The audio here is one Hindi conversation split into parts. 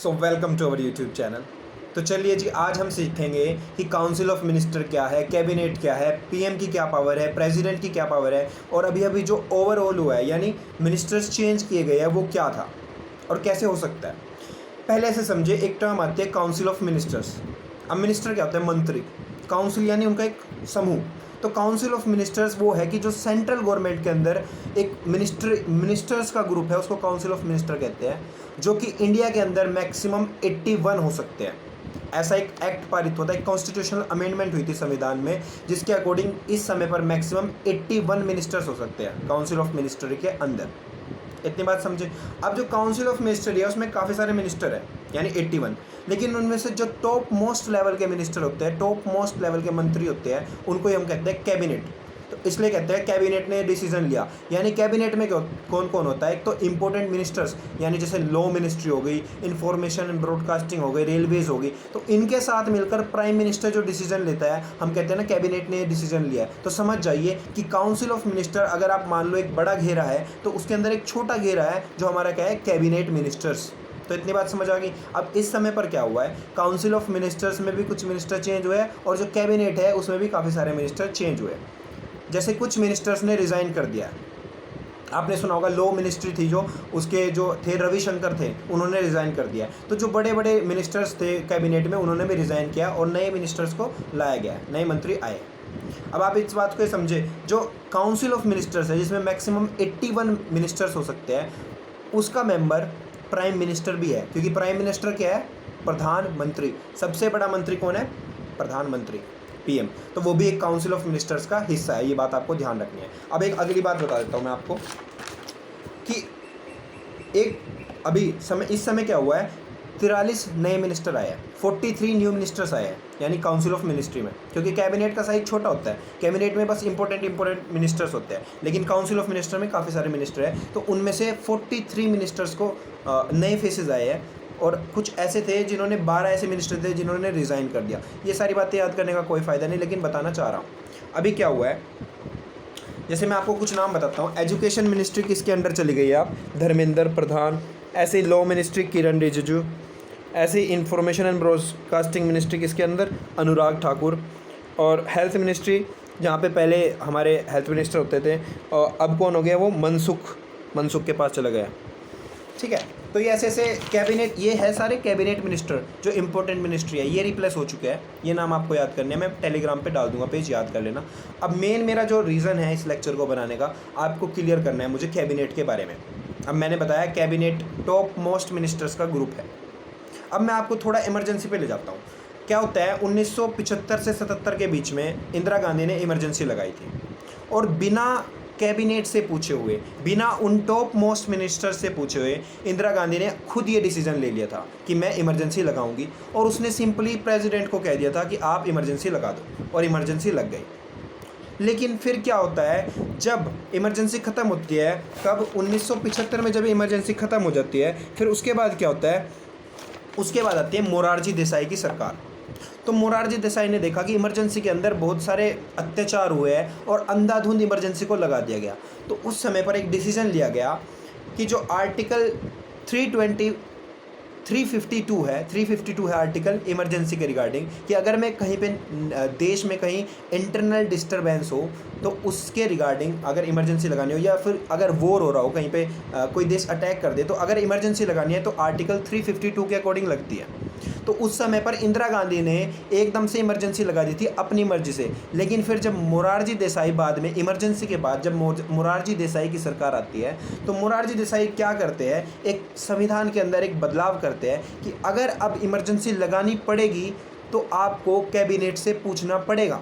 So welcome to our YouTube channel. तो चलिए जी, आज हम सीखेंगे कि काउंसिल ऑफ मिनिस्टर क्या है, कैबिनेट क्या है, पीएम की क्या पावर है, प्रेसिडेंट की क्या पावर है, और अभी अभी जो ओवरऑल हुआ है यानी मिनिस्टर्स चेंज किए गए हैं वो क्या था और कैसे हो सकता है। पहले से समझे, एक टर्म आती है काउंसिल ऑफ मिनिस्टर्स। अब मिनिस्टर क्या होता है? मंत्री। काउंसिल यानी उनका एक समूह। तो काउंसिल ऑफ मिनिस्टर्स वो है कि जो सेंट्रल गवर्नमेंट के अंदर एक मिनिस्टर्स का ग्रुप है, उसको काउंसिल ऑफ मिनिस्टर कहते हैं, जो कि इंडिया के अंदर मैक्सिमम 81 हो सकते हैं। ऐसा एक एक्ट पारित होता है, एक कॉन्स्टिट्यूशनल अमेंडमेंट हुई थी संविधान में, जिसके अकॉर्डिंग इस समय पर मैक्सिमम 81 मिनिस्टर्स हो सकते हैं काउंसिल ऑफ मिनिस्टर के अंदर। इतनी बात समझे। अब जो काउंसिल ऑफ मिनिस्टर है उसमें काफ़ी सारे मिनिस्टर हैं यानी 81, लेकिन उनमें से जो टॉप मोस्ट लेवल के मिनिस्टर होते हैं, टॉप मोस्ट लेवल के मंत्री होते हैं, उनको ही हम कहते हैं कैबिनेट। तो इसलिए कहते हैं कैबिनेट ने डिसीजन लिया। यानी कैबिनेट में कौन कौन होता है? एक तो इंपॉर्टेंट मिनिस्टर्स यानी जैसे लॉ मिनिस्ट्री हो गई, इंफॉर्मेशन एंड ब्रॉडकास्टिंग हो गई, रेलवेज हो गई, तो इनके साथ मिलकर प्राइम मिनिस्टर जो डिसीजन लेता है, हम कहते हैं ना कैबिनेट ने डिसीजन लिया है। तो समझ जाइए कि काउंसिल ऑफ मिनिस्टर, अगर आप मान लो एक बड़ा घेरा है तो उसके अंदर एक छोटा घेरा है जो हमारा क्या है, कैबिनेट मिनिस्टर्स। तो इतनी बात समझ आ गई। अब इस समय पर क्या हुआ है, काउंसिल ऑफ मिनिस्टर्स में भी कुछ मिनिस्टर चेंज हुए हैं और जो कैबिनेट है उसमें भी काफ़ी सारे मिनिस्टर चेंज हुए। जैसे कुछ मिनिस्टर्स ने रिज़ाइन कर दिया। आपने सुना होगा लॉ मिनिस्ट्री थी, जो उसके जो थे रविशंकर थे, उन्होंने रिज़ाइन कर दिया। तो जो बड़े बड़े मिनिस्टर्स थे कैबिनेट में, उन्होंने भी रिज़ाइन किया और नए मिनिस्टर्स को लाया गया, नए मंत्री आए। अब आप इस बात को समझे, जो काउंसिल ऑफ मिनिस्टर्स है जिसमें मैक्सिमम 81 मिनिस्टर्स हो सकते हैं, उसका मेंबर प्राइम मिनिस्टर भी है, क्योंकि प्राइम मिनिस्टर क्या है? प्रधानमंत्री। सबसे बड़ा मंत्री कौन है? प्रधानमंत्री, पीएम। तो वो भी एक काउंसिल ऑफ मिनिस्टर्स का हिस्सा है, ये बात आपको ध्यान रखनी है। अब एक अगली बात बता देता हूँ मैं आपको कि एक अभी समय, इस समय क्या हुआ है, 43 नए मिनिस्टर आए हैं, 43 न्यू मिनिस्टर्स आए हैं यानी काउंसिल ऑफ मिनिस्ट्री में, क्योंकि कैबिनेट का साइज छोटा होता है। कैबिनेट में बस इंपॉर्टेंट मिनिस्टर्स होते हैं, लेकिन काउंसिल ऑफ मिनिस्टर में काफ़ी सारे मिनिस्टर हैं। तो उनमें से 43 मिनिस्टर्स को नए फेसेस आए हैं, और कुछ ऐसे थे जिन्होंने 12 ऐसे मिनिस्टर थे जिन्होंने रिज़ाइन कर दिया। ये सारी बातें याद करने का कोई फ़ायदा नहीं, लेकिन बताना चाह रहा हूँ। अभी क्या हुआ है, जैसे मैं आपको कुछ नाम बताता हूँ। एजुकेशन मिनिस्ट्री किसके अंडर चली गई है? आप धर्मेंद्र प्रधान। ऐसे ही लॉ मिनिस्ट्री किरण रिजिजू। ऐसे ही इंफॉर्मेशन एंड ब्रॉडकास्टिंग मिनिस्ट्री किसके अंदर? अनुराग ठाकुर। और हेल्थ मिनिस्ट्री, जहाँ पे पहले हमारे हेल्थ मिनिस्टर होते थे, और अब कौन हो गया? वो मनसुख के पास चला गया। ठीक है। तो ये ऐसे ऐसे कैबिनेट, ये है सारे कैबिनेट मिनिस्टर जो इंपॉर्टेंट मिनिस्ट्री है, ये रिप्लेस हो चुके हैं। ये नाम आपको याद करने हैं, मैं टेलीग्राम पे डाल दूंगा, पेज याद कर लेना। अब मेन मेरा जो रीज़न है इस लेक्चर को बनाने का, आपको क्लियर करना है मुझे कैबिनेट के बारे में। अब मैंने बताया कैबिनेट टॉप मोस्ट मिनिस्टर्स का ग्रुप है। अब मैं आपको थोड़ा इमरजेंसी पे ले जाता हूँ। क्या होता है, 1975 से 77 के बीच में इंदिरा गांधी ने इमरजेंसी लगाई थी, और बिना कैबिनेट से पूछे हुए, बिना उन टॉप मोस्ट मिनिस्टर से पूछे हुए, इंदिरा गांधी ने खुद ये डिसीजन ले लिया था कि मैं इमरजेंसी लगाऊंगी, और उसने सिंपली प्रेसिडेंट को कह दिया था कि आप इमरजेंसी लगा दो, और इमरजेंसी लग गई। लेकिन फिर क्या होता है, जब इमरजेंसी ख़त्म होती है, कब? 1975 में जब इमरजेंसी ख़त्म हो जाती है, फिर उसके बाद क्या होता है, उसके बाद आती है मोरारजी देसाई की सरकार। तो मोरारजी देसाई ने देखा कि इमरजेंसी के अंदर बहुत सारे अत्याचार हुए हैं और अंधाधुंध इमरजेंसी को लगा दिया गया। तो उस समय पर एक डिसीजन लिया गया कि जो आर्टिकल 352 है आर्टिकल इमरजेंसी के रिगार्डिंग, कि अगर मैं कहीं पे देश में कहीं इंटरनल डिस्टर्बेंस हो तो उसके रिगार्डिंग अगर इमरजेंसी लगानी हो, या फिर अगर वॉर हो रहा हो कहीं पे, कोई देश अटैक कर दे, तो अगर इमरजेंसी लगानी है तो आर्टिकल 352 के अकॉर्डिंग लगती है। तो उस समय पर इंदिरा गांधी ने एकदम से इमरजेंसी लगा दी थी अपनी मर्जी से। लेकिन फिर जब मोरारजी देसाई, बाद में इमरजेंसी के बाद जब मोरारजी देसाई की सरकार आती है, तो मोरारजी देसाई क्या करते हैं, एक संविधान के अंदर एक बदलाव करते हैं कि अगर अब इमरजेंसी लगानी पड़ेगी तो आपको कैबिनेट से पूछना पड़ेगा।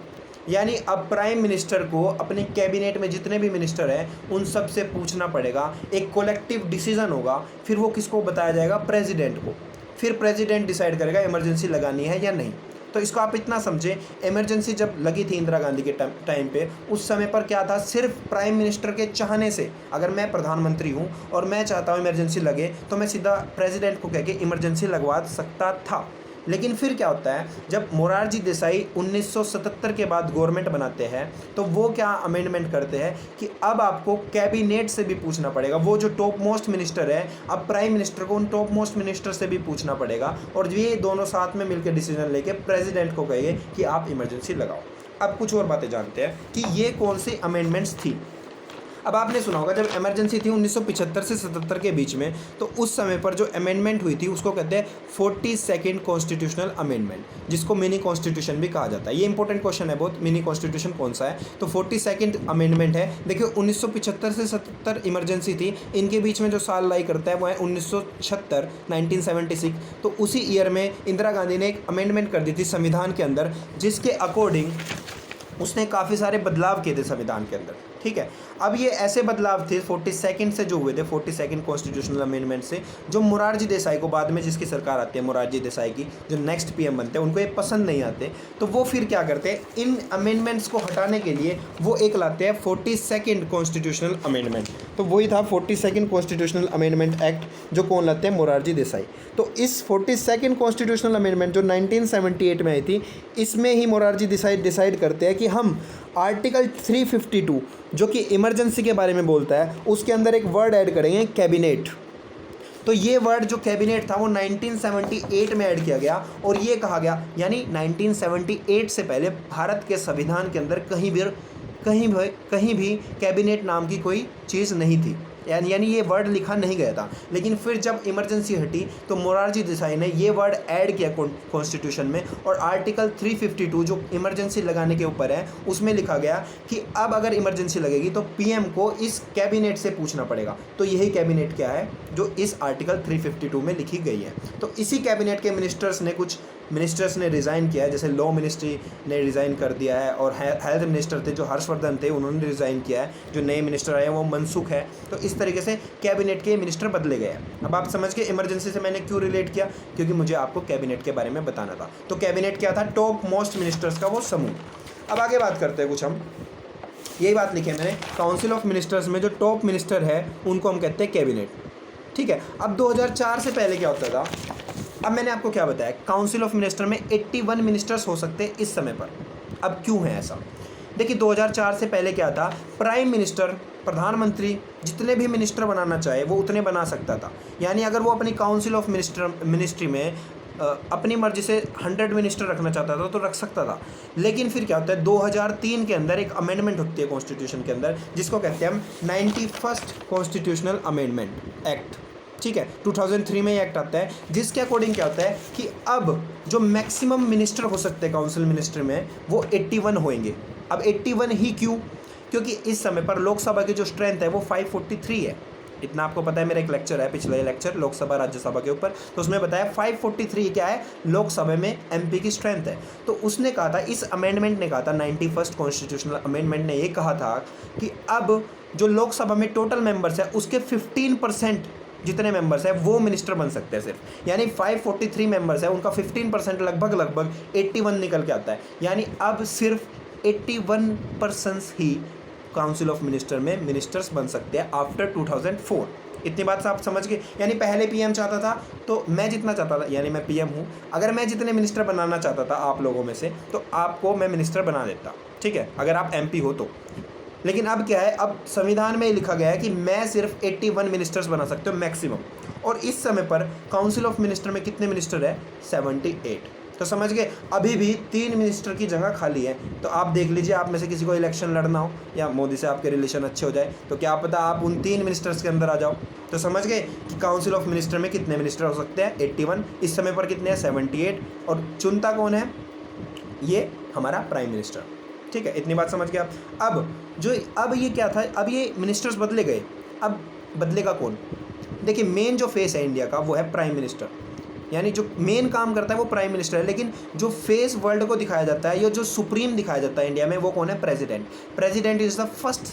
यानी अब प्राइम मिनिस्टर को अपने कैबिनेट में जितने भी मिनिस्टर हैं उन सब से पूछना पड़ेगा। एक कोलेक्टिव डिसीजन होगा, फिर वो किसको बताया जाएगा? प्रेसिडेंट को। फिर प्रेसिडेंट डिसाइड करेगा इमरजेंसी लगानी है या नहीं। तो इसको आप इतना समझें, इमरजेंसी जब लगी थी इंदिरा गांधी के टाइम पे, उस समय पर क्या था, सिर्फ प्राइम मिनिस्टर के चाहने से, अगर मैं प्रधानमंत्री हूँ और मैं चाहता हूँ इमरजेंसी लगे, तो मैं सीधा प्रेसिडेंट को कह के इमरजेंसी लगवा सकता था। लेकिन फिर क्या होता है, जब मोरारजी देसाई 1977 के बाद गवर्नमेंट बनाते हैं तो वो क्या अमेंडमेंट करते हैं कि अब आपको कैबिनेट से भी पूछना पड़ेगा। वो जो टॉप मोस्ट मिनिस्टर है, अब प्राइम मिनिस्टर को उन टॉप मोस्ट मिनिस्टर से भी पूछना पड़ेगा, और ये दोनों साथ में मिलकर डिसीजन लेके प्रेसिडेंट को कहेंगे कि आप इमरजेंसी लगाओ। अब कुछ और बातें जानते हैं कि ये कौन सी अमेंडमेंट्स थी। अब आपने सुना होगा जब इमरजेंसी थी 1975 से 77 के बीच में, तो उस समय पर जो अमेंडमेंट हुई थी उसको कहते हैं 42nd कॉन्स्टिट्यूशनल अमेंडमेंट, जिसको मिनी कॉन्स्टिट्यूशन भी कहा जाता है। ये इंपॉर्टेंट क्वेश्चन है बहुत, मिनी कॉन्स्टिट्यूशन कौन सा है। तो 42nd अमेंडमेंट है। देखिए 1975 से 77 इमरजेंसी थी, इनके बीच में जो साल लाई करता है वो है 1976, 1976। तो उसी ईयर में इंदिरा गांधी ने एक अमेंडमेंट कर दी थी संविधान के अंदर, जिसके अकॉर्डिंग उसने काफ़ी सारे बदलाव किए थे संविधान के अंदर। ठीक है, अब ये ऐसे बदलाव थे 42nd से जो हुए थे, 42nd कॉन्स्टिट्यूशनल अमेंडमेंट से, जो मोरारजी देसाई को बाद में जिसकी सरकार आती है मोरारजी देसाई की, जो नेक्स्ट पीएम बनते हैं, उनको ये पसंद नहीं आते। तो वो फिर क्या करते हैं, इन अमेंडमेंट्स को हटाने के लिए वो एक लाते हैं 42nd कॉन्स्टिट्यूशनल अमेंडमेंट। तो वही था 42nd कॉन्स्टिट्यूशनल अमेंडमेंट एक्ट, जो कौन लाते हैं, मोरारजी देसाई। तो इस 42nd कॉन्स्टिट्यूशनल अमेंडमेंट जो 1978 में आई थी, इसमें ही मोरारजी देसाई डिसाइड करते हैं कि हम आर्टिकल 352 जो कि इमरजेंसी के बारे में बोलता है, उसके अंदर एक वर्ड ऐड करेंगे, कैबिनेट। तो ये वर्ड जो कैबिनेट था वो 1978 में ऐड किया गया, और ये कहा गया, यानी 1978 से पहले भारत के संविधान के अंदर कहीं भी कैबिनेट नाम की कोई चीज़ नहीं थी, यानी ये वर्ड लिखा नहीं गया था। लेकिन फिर जब इमरजेंसी हटी तो मोरारजी देसाई ने ये वर्ड ऐड किया कॉन्स्टिट्यूशन में, और आर्टिकल 352 जो इमरजेंसी लगाने के ऊपर है उसमें लिखा गया कि अब अगर इमरजेंसी लगेगी तो पीएम को इस कैबिनेट से पूछना पड़ेगा। तो यही कैबिनेट क्या है जो इस आर्टिकल 352 में लिखी गई है। तो इसी कैबिनेट के कुछ मिनिस्टर्स ने रिज़ाइन किया है, जैसे लॉ मिनिस्ट्री ने रिज़ाइन कर दिया है, और हेल्थ मिनिस्टर थे जो हर्षवर्धन थे, उन्होंने रिज़ाइन किया है। जो नए मिनिस्टर आए हैं वो मनसुख है। तो इस तरीके से कैबिनेट के मिनिस्टर बदले गए हैं। अब आप समझ के इमरजेंसी से मैंने क्यों रिलेट किया, क्योंकि मुझे आपको कैबिनेट के बारे में बताना था। तो कैबिनेट क्या था, टॉप मोस्ट मिनिस्टर्स का वो समूह। अब आगे बात करते हैं कुछ हम, यही बात लिखी है मैंने, काउंसिल ऑफ मिनिस्टर्स में जो टॉप मिनिस्टर है उनको हम कहते हैं कैबिनेट। ठीक है, अब 2004 से पहले क्या होता था, अब मैंने आपको क्या बताया, काउंसिल ऑफ मिनिस्टर में 81 मिनिस्टर्स हो सकते हैं इस समय पर। अब क्यों है ऐसा, देखिए 2004 से पहले क्या था, प्राइम मिनिस्टर, प्रधानमंत्री जितने भी मिनिस्टर बनाना चाहे वो उतने बना सकता था। यानी अगर वो अपनी काउंसिल ऑफ मिनिस्ट्री में अपनी मर्जी से 100 मिनिस्टर रखना चाहता था तो रख सकता था। लेकिन फिर क्या होता है, 2003 के अंदर एक अमेंडमेंट होती है कॉन्स्टिट्यूशन के अंदर, जिसको कहते हैं हम 91st कॉन्स्टिट्यूशनल अमेंडमेंट एक्ट। ठीक है, 2003 में ये एक्ट आता है, जिसके अकॉर्डिंग क्या होता है कि अब जो मैक्सिमम मिनिस्टर हो सकते हैं काउंसिल मिनिस्टर में वो 81 होंगे। अब 81 ही क्यों, क्योंकि इस समय पर लोकसभा की जो स्ट्रेंथ है वो 543 है। इतना आपको पता है, मेरा एक लेक्चर है, पिछला लेक्चर लोकसभा राज्यसभा के ऊपर, तो उसमें बताया 543 क्या है, लोकसभा में एमपी की स्ट्रेंथ है। तो उसने कहा था, इस अमेंडमेंट ने कहा था, 91st कॉन्स्टिट्यूशनल अमेंडमेंट ने ये कहा था कि अब जो लोकसभा में टोटल मेंबर्स है उसके 15% जितने मेंबर्स हैं वो मिनिस्टर बन सकते हैं सिर्फ। यानी 543 मेंबर्स है, उनका 15% लगभग 81 निकल के आता है। यानी अब सिर्फ 81% ही काउंसिल ऑफ मिनिस्टर में मिनिस्टर्स बन सकते हैं आफ्टर 2004। इतनी बात से आप समझ गए। यानी पहले पीएम चाहता था तो मैं जितना चाहता था, यानी मैं पीएम हूँ, अगर मैं जितने मिनिस्टर बनाना चाहता था आप लोगों में से, तो आपको मैं मिनिस्टर बना देता। ठीक है, अगर आप एमपी हो तो। लेकिन अब क्या है, अब संविधान में लिखा गया है कि मैं सिर्फ 81 मिनिस्टर्स बना सकते हो मैक्सिमम। और इस समय पर काउंसिल ऑफ मिनिस्टर में कितने मिनिस्टर है, 78। तो समझ गए, अभी भी 3 मिनिस्टर की जगह खाली है। तो आप देख लीजिए, आप में से किसी को इलेक्शन लड़ना हो या मोदी से आपके रिलेशन अच्छे हो जाए तो क्या पता आप उन 3 मिनिस्टर्स के अंदर आ जाओ। तो समझ गए कि काउंसिल ऑफ मिनिस्टर में कितने मिनिस्टर हो सकते हैं, 81। इस समय पर कितने हैं, 78। और चुनता कौन है, ये हमारा प्राइम मिनिस्टर। ठीक है, इतनी बात समझ गए आप। अब ये क्या था, अब ये मिनिस्टर्स बदले गए, अब बदलेगा कौन। देखिए मेन जो फेस है इंडिया का वो है प्राइम मिनिस्टर, यानी जो मेन काम करता है वो प्राइम मिनिस्टर है। लेकिन जो फेस वर्ल्ड को दिखाया जाता है या जो सुप्रीम दिखाया जाता है इंडिया में वो कौन है, president. President is the first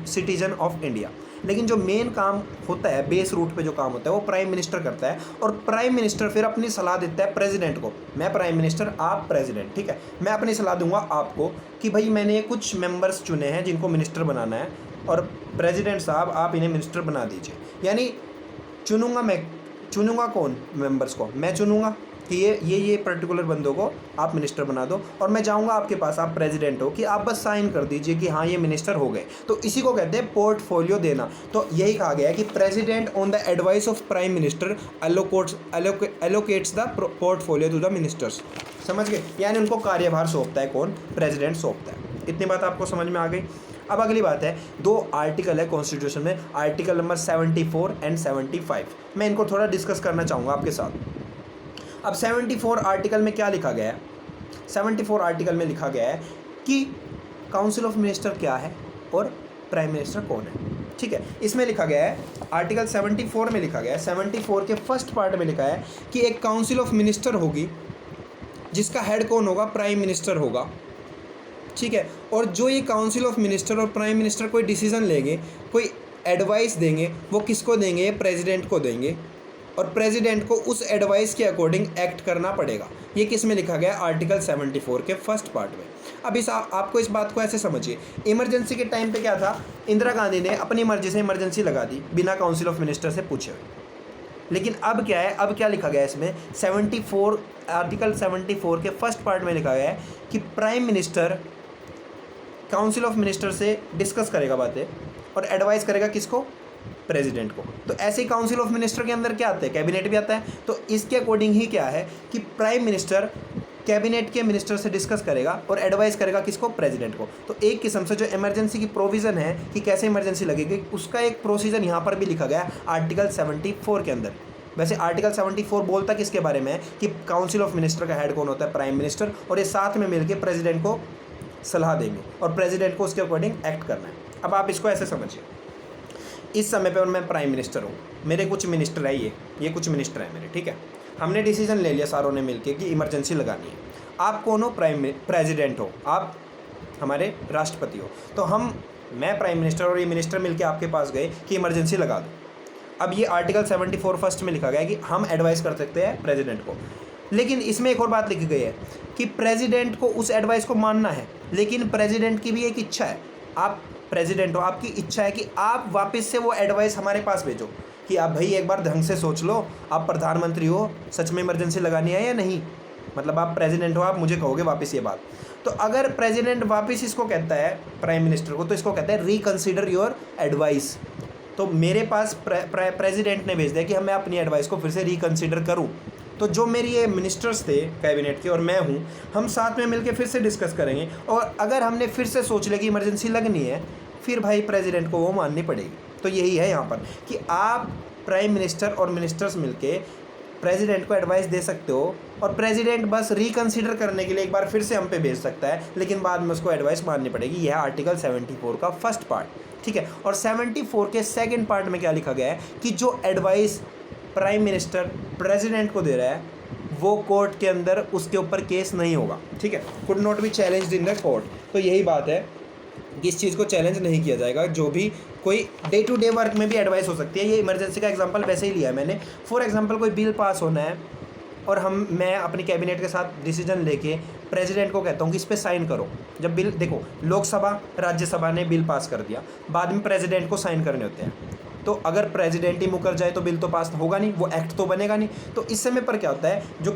citizen of India. लेकिन जो मेन काम होता है, बेस रूट पे जो काम होता है वो प्राइम मिनिस्टर करता है, और प्राइम मिनिस्टर फिर अपनी सलाह देता है प्रेसिडेंट को। मैं प्राइम मिनिस्टर, आप प्रेसिडेंट, ठीक है, मैं अपनी सलाह दूंगा आपको कि भाई मैंने कुछ मेंबर्स चुने हैं जिनको मिनिस्टर बनाना है, और प्रेसिडेंट साहब आप इन्हें मिनिस्टर बना दीजिए। यानी चुनूंगा मैं चुनूंगा कौन मेंबर्स को, मैं चुनूंगा कि ये पर्टिकुलर बंदों को आप मिनिस्टर बना दो, और मैं जाऊंगा आपके पास, आप प्रेसिडेंट हो, कि आप बस साइन कर दीजिए कि हाँ ये मिनिस्टर हो गए। तो इसी को कहते हैं पोर्टफोलियो देना। तो यही कहा गया है कि president on the advice of prime minister allocates the portfolio to the ministers. समझ गए, यानी उनको कार्यभार सौंपता है कौन, प्रेसिडेंट सौंपता है। इतनी बात आपको समझ में आ गई। अब अगली बात है, 2 आर्टिकल है कॉन्स्टिट्यूशन में, आर्टिकल नंबर 74 एंड 75। मैं इनको थोड़ा डिस्कस करना चाहूँगा आपके साथ। अब 74 आर्टिकल में क्या लिखा गया है? 74 आर्टिकल में लिखा गया है कि काउंसिल ऑफ मिनिस्टर क्या है और प्राइम मिनिस्टर कौन है। ठीक है, इसमें लिखा गया है, आर्टिकल 74 में लिखा गया है, 74 के फर्स्ट पार्ट में लिखा है कि एक काउंसिल ऑफ मिनिस्टर होगी जिसका हेड कौन होगा, प्राइम मिनिस्टर होगा। ठीक है, और जो ये काउंसिल ऑफ मिनिस्टर और प्राइम मिनिस्टर कोई डिसीजन लेंगे, कोई एडवाइस देंगे, वो किसको देंगे, ये प्रेसिडेंट को देंगे, और प्रेसिडेंट को उस एडवाइस के अकॉर्डिंग एक्ट करना पड़ेगा। ये किस में लिखा गया है? आर्टिकल 74 के फर्स्ट पार्ट में। अब आपको इस बात को ऐसे समझिए, इमरजेंसी के टाइम पे क्या था, इंदिरा गांधी ने अपनी मर्जी से इमरजेंसी लगा दी बिना काउंसिल ऑफ मिनिस्टर से पूछे हुए। लेकिन अब क्या है, अब क्या लिखा गया है इसमें, 74 आर्टिकल 74 के फर्स्ट पार्ट में लिखा गया है कि prime minister council of minister से डिस्कस करेगा बातें और एडवाइस करेगा किसको, प्रेसिडेंट को। तो ऐसे ही काउंसिल ऑफ मिनिस्टर के अंदर क्या आता है, कैबिनेट भी आता है। तो इसके अकॉर्डिंग ही क्या है कि प्राइम मिनिस्टर कैबिनेट के मिनिस्टर से डिस्कस करेगा और एडवाइस करेगा किसको, प्रेसिडेंट को। तो एक किस्म से जो इमरजेंसी की प्रोविज़न है कि कैसे इमरजेंसी लगेगी, उसका एक प्रोसीजर यहाँ पर भी लिखा गया है आर्टिकल 74 के अंदर। वैसे आर्टिकल 74 बोलता किसके बारे में है कि काउंसिल ऑफ मिनिस्टर का हेड कौन होता है, प्राइम मिनिस्टर, और ये साथ में मिलकर प्रेसिडेंट को सलाह देंगे और प्रेसिडेंट को उसके अकॉर्डिंग एक्ट करना है। अब आप इसको ऐसे समझिए, इस समय पर मैं प्राइम मिनिस्टर हूँ, मेरे कुछ मिनिस्टर है, ये कुछ मिनिस्टर है मेरे। ठीक है, हमने डिसीजन ले लिया सारों ने मिलके कि इमरजेंसी लगानी है। आप कौन हो, प्रेसिडेंट हो, आप हमारे राष्ट्रपति हो। तो मैं प्राइम मिनिस्टर और ये मिनिस्टर मिलके आपके पास गए कि इमरजेंसी लगा दो। अब ये आर्टिकल 74 फर्स्ट में लिखा गया है कि हम एडवाइस कर सकते हैं प्रेसिडेंट को। लेकिन इसमें एक और बात लिखी गई है कि प्रेसिडेंट को उस एडवाइस को मानना है, लेकिन प्रेसिडेंट की भी एक इच्छा है, आप प्रेसिडेंट हो, आपकी इच्छा है कि आप वापस से वो एडवाइस हमारे पास भेजो कि आप भाई एक बार ढंग से सोच लो, आप प्रधानमंत्री हो, सच में इमरजेंसी लगानी है या नहीं। मतलब आप प्रेसिडेंट हो, आप मुझे कहोगे वापस ये बात। तो अगर प्रेसिडेंट वापस इसको कहता है प्राइम मिनिस्टर को, तो इसको कहता है रिकन्सिडर योर एडवाइस। तो मेरे पास प्रेसिडेंट ने भेज दिया कि मैं अपनी एडवाइस को फिर से रिकन्सिडर करूँ। तो जो मेरी ये मिनिस्टर्स थे कैबिनेट के और मैं हूँ, हम साथ में मिलकर फिर से डिस्कस करेंगे, और अगर हमने फिर से सोच लिया कि इमरजेंसी लगनी है, फिर भाई प्रेसिडेंट को वो माननी पड़ेगी। तो यही है यहाँ पर कि आप प्राइम मिनिस्टर और मिनिस्टर्स मिलके प्रेसिडेंट को एडवाइस दे सकते हो, और प्रेसिडेंट बस रिकन्सिडर करने के लिए एक बार फिर से हम पे भेज सकता है, लेकिन बाद में उसको एडवाइस माननी पड़ेगी। यह है आर्टिकल 74 का फर्स्ट पार्ट। ठीक है, और 74 के सेकेंड पार्ट में क्या लिखा गया है कि जो एडवाइस प्राइम मिनिस्टर प्रेसिडेंट को दे रहा है, वो कोर्ट के अंदर उसके ऊपर केस नहीं होगा। ठीक है, could not be challenged in the court. तो यही बात है कि इस चीज़ को चैलेंज नहीं किया जाएगा। जो भी कोई डे टू डे वर्क में भी एडवाइस हो सकती है। ये इमरजेंसी का एग्जांपल वैसे ही लिया है मैंने। फॉर एग्जांपल कोई बिल पास होना है और मैं अपनी कैबिनेट के साथ डिसीजन लेके प्रेसिडेंट को कहता हूँ कि इस पर साइन करो। जब बिल, देखो, लोकसभा राज्यसभा ने बिल पास कर दिया, बाद में प्रेसिडेंट को साइन करने होते हैं। तो अगर प्रेसिडेंट ही मुकर जाए तो बिल तो पास होगा नहीं, वो एक्ट तो बनेगा नहीं। तो इस समय पर क्या होता है, जो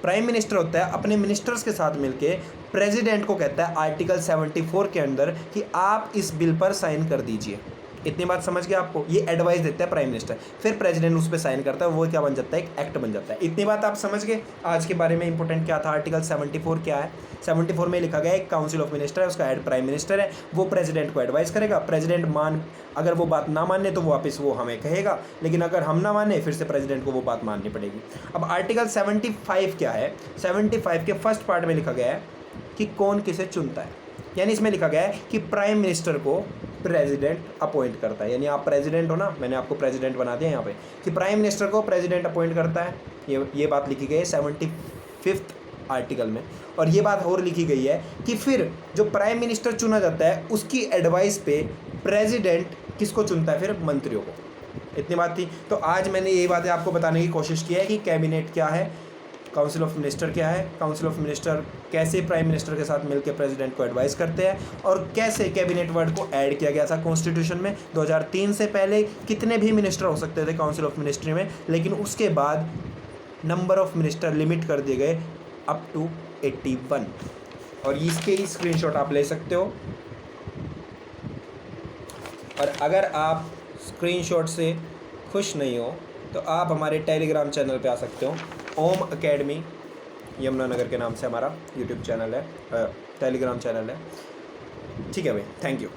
प्राइम मिनिस्टर होता है अपने मिनिस्टर्स के साथ मिलके प्रेसिडेंट को कहता है आर्टिकल 74 के अंदर कि आप इस बिल पर साइन कर दीजिए। इतनी बात समझ गया आपको। ये एडवाइस देता है प्राइम मिनिस्टर, फिर प्रेसिडेंट उस पर साइन करता है, वो क्या बन जाता है, एक एक्ट बन जाता है। इतनी बात आप समझ गए। आज के बारे में इंपॉर्टेंट क्या था, आर्टिकल 74 क्या है। 74 में लिखा गया है काउंसिल ऑफ मिनिस्टर है, उसका हेड प्राइम मिनिस्टर है, वो प्रेसिडेंट को एडवाइस करेगा। प्रेसिडेंट अगर वो बात ना माने तो वापस वो हमें कहेगा, लेकिन अगर हम ना माने फिर से प्रेसिडेंट को वो बात माननी पड़ेगी। अब आर्टिकल 75 क्या है, 75 के फर्स्ट पार्ट में लिखा गया है कि कौन किसे चुनता है। यानी इसमें लिखा गया है कि प्राइम मिनिस्टर को प्रेसिडेंट अपॉइंट करता है। यानी आप प्रेसिडेंट हो ना, मैंने आपको प्रेसिडेंट बना दिया यहाँ पे, कि प्राइम मिनिस्टर को प्रेसिडेंट अपॉइंट करता है। ये बात लिखी गई है 75 आर्टिकल में। और ये बात और लिखी गई है कि फिर जो प्राइम मिनिस्टर चुना जाता है उसकी एडवाइस पे प्रेसिडेंट किसको चुनता है, फिर मंत्रियों को। इतनी बात थी। तो आज मैंने यही बातें आपको बताने की कोशिश की है कि कैबिनेट क्या है, काउंसिल ऑफ मिनिस्टर क्या है, काउंसिल ऑफ मिनिस्टर कैसे प्राइम मिनिस्टर के साथ मिलकर प्रेसिडेंट को एडवाइस करते हैं, और कैसे कैबिनेट वर्ड को ऐड किया गया था कॉन्स्टिट्यूशन में। 2003 से पहले कितने भी मिनिस्टर हो सकते थे काउंसिल ऑफ मिनिस्ट्री में, लेकिन उसके बाद नंबर ऑफ मिनिस्टर लिमिट कर दिए गए अप टू 81। और इसके ही स्क्रीनशॉट आप ले सकते हो। और अगर आप स्क्रीनशॉट से खुश नहीं हो तो आप हमारे टेलीग्राम चैनल पे आ सकते हो। ओम एकेडमी यमुनानगर के नाम से हमारा यूट्यूब चैनल है, टेलीग्राम चैनल है। ठीक है भाई, थैंक यू।